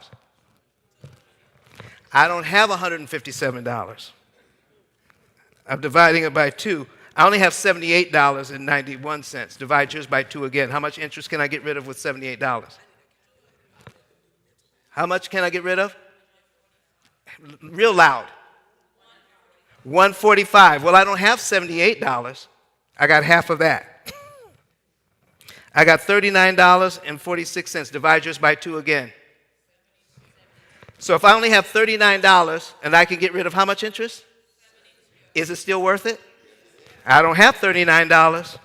I don't have $157. I'm dividing it by 2. I only have $78.91. Divide yours by 2 again. How much interest can I get rid of with $78? How much can I get rid of? Real loud. $145. Well, I don't have $78. I got half of that. I got $39.46. Divide yours by 2 again. So if I only have $39 and I can get rid of how much interest? Is it still worth it? I don't have $39.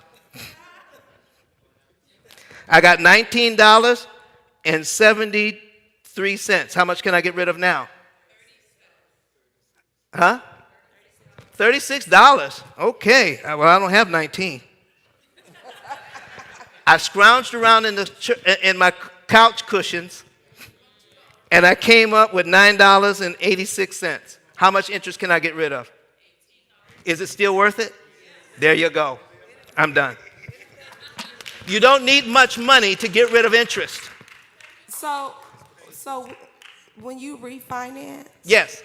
I got $19.73. How much can I get rid of now? Huh? $36. Okay. Well, I don't have 19. I scrounged around in my couch cushions, and I came up with $9.86. How much interest can I get rid of? Is it still worth it? There you go. I'm done. You don't need much money to get rid of interest. So when you refinance, Yes.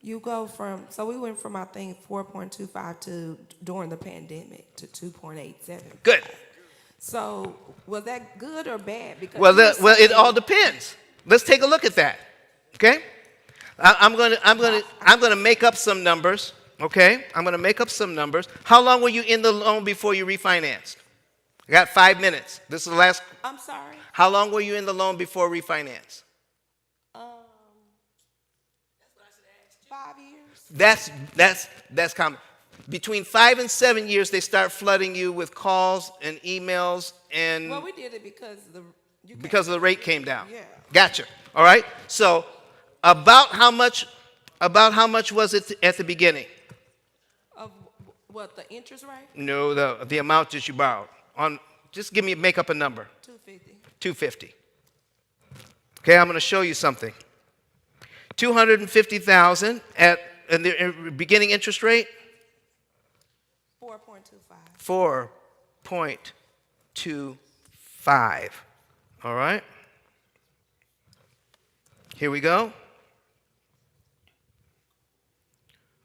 you go from, so we went from, I think, 4.25 to, during the pandemic, to 2.87. Good. So was that good or bad? Because Well, you were it saying- all depends. Let's take a look at that. Okay? I'm going to make up some numbers. Okay? I'm going to make up some numbers. How long were you in the loan before you refinanced? I got 5 minutes. This is the last. I'm sorry. How long were you in the loan before refinance? 5 years. That's common. Between 5 and 7 years, they start flooding you with calls and emails and Well, we did it because because the rate came down. Yeah. Gotcha. All right. So, about how much was it at the beginning? of what the interest rate? No, the amount that you borrowed. Just make up a number. 250. 250. Okay, I'm going to show you something. 250,000 at the beginning interest rate. 4.25. 4.25. All right. Here we go.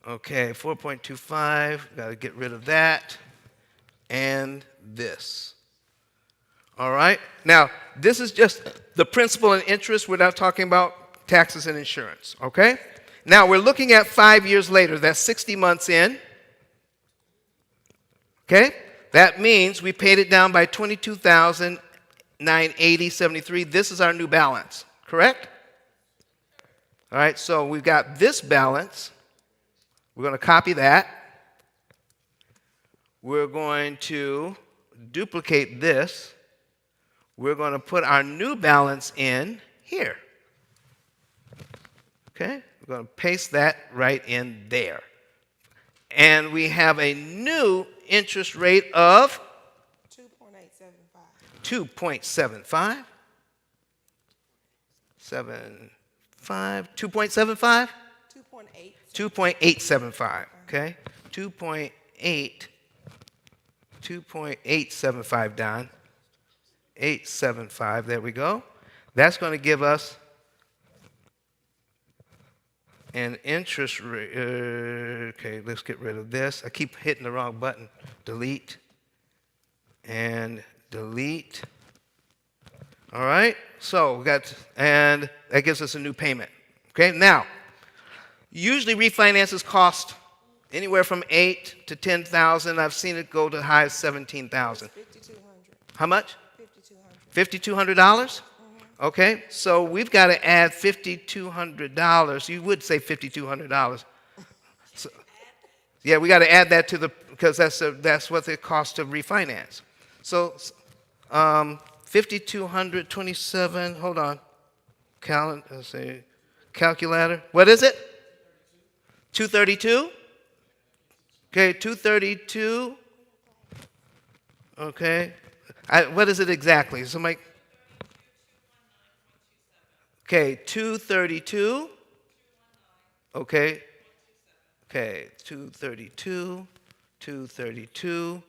Okay, 4.25, got to get rid of that. And this. All right? Now, this is just the principal and interest. We're not talking about taxes and insurance, okay? Now, we're looking at 5 years later. That's 60 months in. Okay? That means we paid it down by $22,980.73. This is our new balance, correct? All right, so we've got this balance. We're going to copy that. We're going to duplicate this. We're going to put our new balance in here. Okay? We're going to paste that right in there. And we have a new interest rate of 2.75. 2.75? 2.875, okay? 2.875, Don. 875, there we go. That's going to give us an interest rate. Okay, let's get rid of this. I keep hitting the wrong button. Delete. And delete. All right, so we got, and that gives us a new payment. Okay, now, usually refinances cost anywhere from $8,000 to $10,000. I've seen it go to high as $17,000. How much? $5,200. Okay, so we've got to add $5,200. You would say $5,200. So, yeah, we got to add that to the, because that's what it costs to refinance. So 5,227. Hold on. Let's see. Calculator. What is it? 232. Okay, 232. Okay. What is it exactly? Somebody. Okay, 232. Okay. Okay, 232. 232.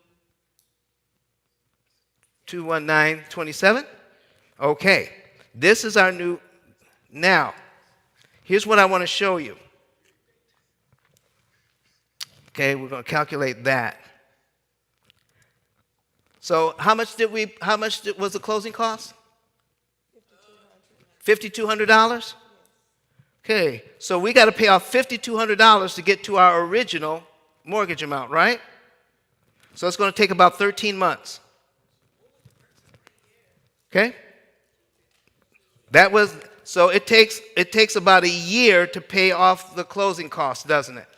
219.27. Okay. This is our new. Now, here's what I want to show you. Okay, we're going to calculate that. So how much was the closing cost? $5,200. Okay, so we got to pay off $5,200 to get to our original mortgage amount, right? So it's going to take about 13 months. Okay? That was, so it takes about a year to pay off the closing costs, doesn't it?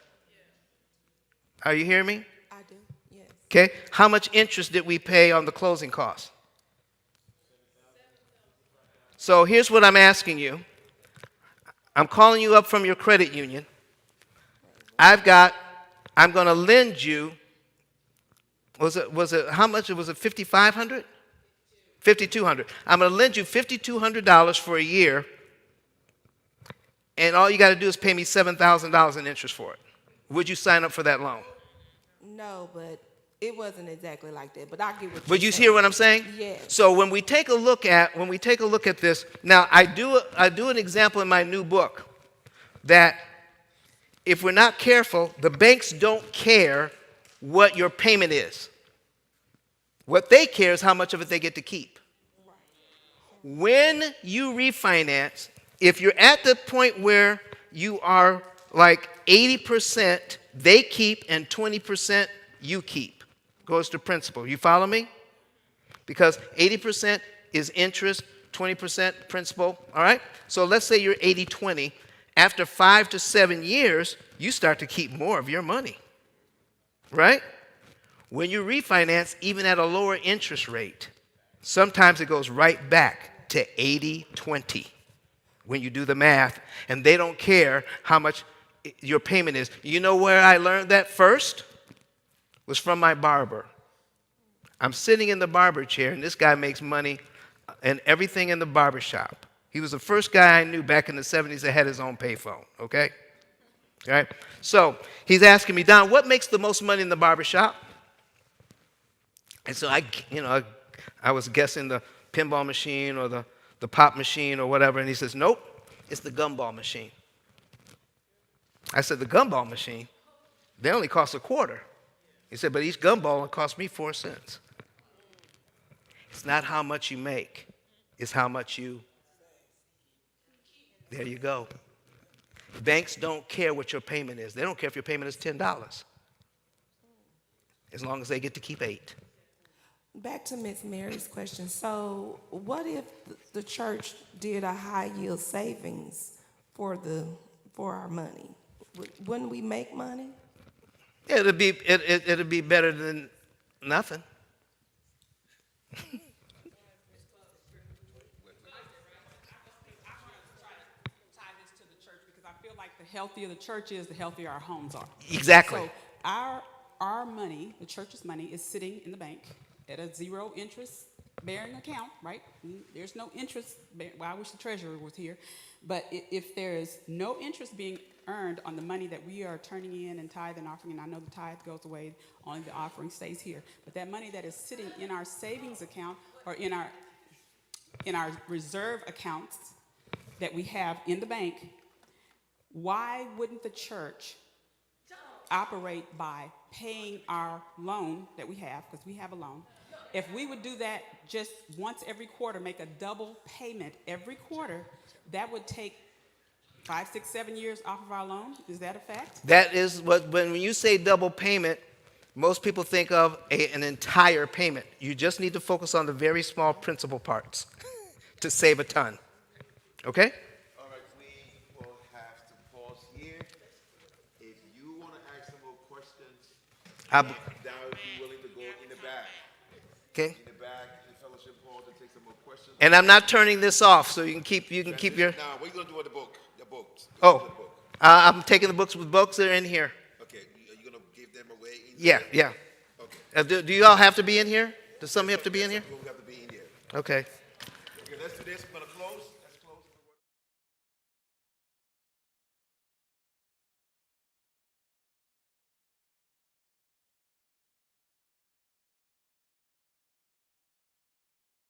Are you hearing me? I do, yes. Okay. How much interest did we pay on the closing costs? So here's what I'm asking you. I'm calling you up from your credit union. I'm going to lend you, how much? Was it $5,500? $5,200. I'm going to lend you $5,200 for a year, and all you got to do is pay me $7,000 in interest for it. Would you sign up for that loan? No, but it wasn't exactly like that. But I get what Would you're you saying. hear what I'm saying? Yes. So when we take a look at this, now I do an example in my new book that if we're not careful, the banks don't care what your payment is. What they care is how much of it they get to keep. When you refinance, if you're at the point where you are like 80% they keep and 20% you keep, goes to principal. You follow me? Because 80% is interest, 20% principal, all right? So let's say you're 80-20. After 5 to 7 years, you start to keep more of your money, right? When you refinance, even at a lower interest rate, sometimes it goes right back to 80-20 when you do the math, and they don't care how much your payment is. You know where I learned that first? Was from my barber. I'm sitting in the barber chair, and this guy makes money and everything in the barber shop. He was the first guy I knew back in the 70s that had his own payphone, okay? All right? So he's asking me, Don, what makes the most money in the barber shop? And so I was guessing the pinball machine or the pop machine or whatever, and he says, nope, it's the gumball machine. I said, the gumball machine? They only cost a quarter. He said, but each gumball will cost me 4 cents. It's not how much you make, it's how much you. There you go. Banks don't care what your payment is. They don't care if your payment is $10, as long as they get to keep 8. Back to Ms. Mary's question. So what if the church did a high yield savings for our money? Wouldn't we make money? It'll be better than nothing. Tie this to the church because I feel like the healthier the church is, the healthier our homes are. Exactly. So our money, the church's money, is sitting in the bank at a 0 interest bearing account, right? There's no interest. Well, I wish the treasurer was here, but if there is no interest being earned on the money that we are turning in and tithe and offering, and I know the tithe goes away, only the offering stays here, but that money that is sitting in our savings account or in our reserve accounts that we have in the bank, why wouldn't the church operate by paying our loan that we have, because we have a loan? If we would do that just once every quarter, make a double payment every quarter, that would take 5, 6, 7 years off of our loan. Is that a fact? That is what, when you say double payment, most people think of an entire payment. You just need to focus on the very small principal parts to save a ton. Okay? All right, we will have to pause here. If you want to ask some more questions, I- that would be willing to go in the back. Okay? In the back, in the fellowship hall to take some more questions. And I'm not turning this off, so you can keep your. Now, what are you going to do with the book? The books? Oh, The book. I'm taking the books with books that are in here. Okay, are you going to give them away? Yeah, yeah. Okay. Do you all have to be in here? Does somebody have to be in here? We have to be in here. Okay. Okay, let's do this. We're going to close.